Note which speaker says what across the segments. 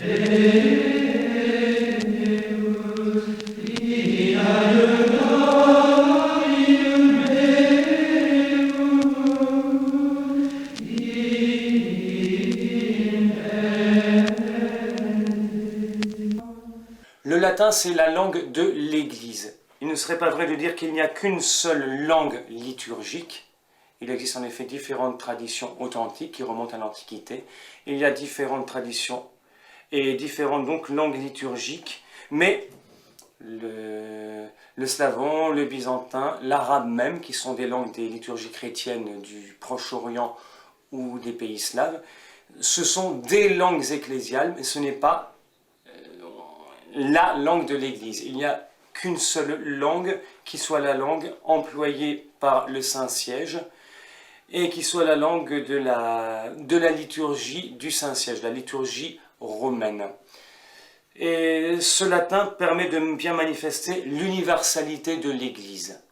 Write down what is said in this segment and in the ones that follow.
Speaker 1: Le latin, c'est la langue de l'Église. Il ne serait pas vrai de dire qu'il n'y a qu'une seule langue liturgique. Il existe en effet différentes traditions authentiques qui remontent à l'Antiquité. Il y a différentes traditions et différentes donc langues liturgiques, mais le slavon, le byzantin, l'arabe même, qui sont des langues des liturgies chrétiennes du Proche-Orient ou des pays slaves, ce sont des langues ecclésiales, mais ce n'est pas la langue de l'Église. Il n'y a qu'une seule langue qui soit la langue employée par le Saint-Siège et qui soit la langue de la liturgie du Saint-Siège, la liturgie romaine. Et ce latin permet de bien manifester l'universalité de l'Église.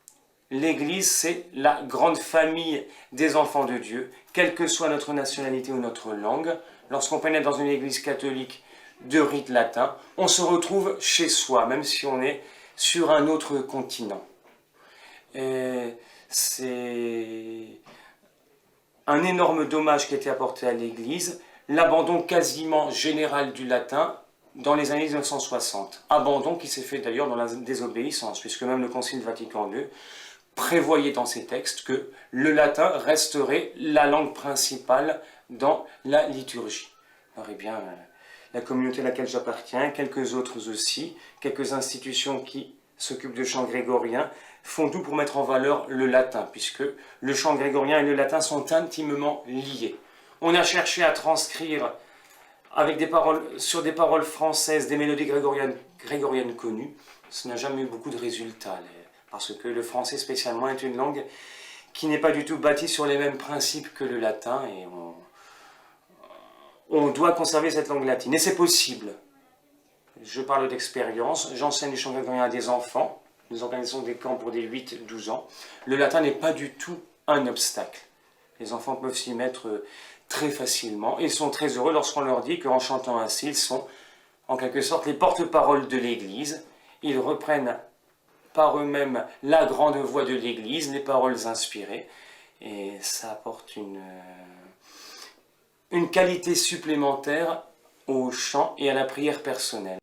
Speaker 1: L'Église, c'est la grande famille des enfants de Dieu, quelle que soit notre nationalité ou notre langue. Lorsqu'on pénètre dans une Église catholique de rite latin, on se retrouve chez soi, même si on est sur un autre continent. Et c'est un énorme dommage qui a été apporté à l'Église, l'abandon quasiment général du latin dans les années 1960. Abandon qui s'est fait d'ailleurs dans la désobéissance, puisque même le Concile Vatican II prévoyait dans ses textes que le latin resterait la langue principale dans la liturgie. Alors, eh bien, la communauté à laquelle j'appartiens, quelques autres aussi, quelques institutions qui s'occupent de chant grégorien, font tout pour mettre en valeur le latin, puisque le chant grégorien et le latin sont intimement liés. On a cherché à transcrire avec sur des paroles françaises des mélodies grégoriennes connues. Ça n'a jamais eu beaucoup de résultats, parce que le français spécialement est une langue qui n'est pas du tout bâtie sur les mêmes principes que le latin, et on doit conserver cette langue latine. Et c'est possible. Je parle d'expérience, j'enseigne le chant grégorien à des enfants, nous organisons des camps pour des 8-12 ans. Le latin n'est pas du tout un obstacle. Les enfants peuvent s'y mettre très facilement et ils sont très heureux lorsqu'on leur dit qu'en chantant ainsi, ils sont en quelque sorte les porte-paroles de l'Église. Ils reprennent par eux-mêmes la grande voix de l'Église, les paroles inspirées, et ça apporte une qualité supplémentaire au chant et à la prière personnelle.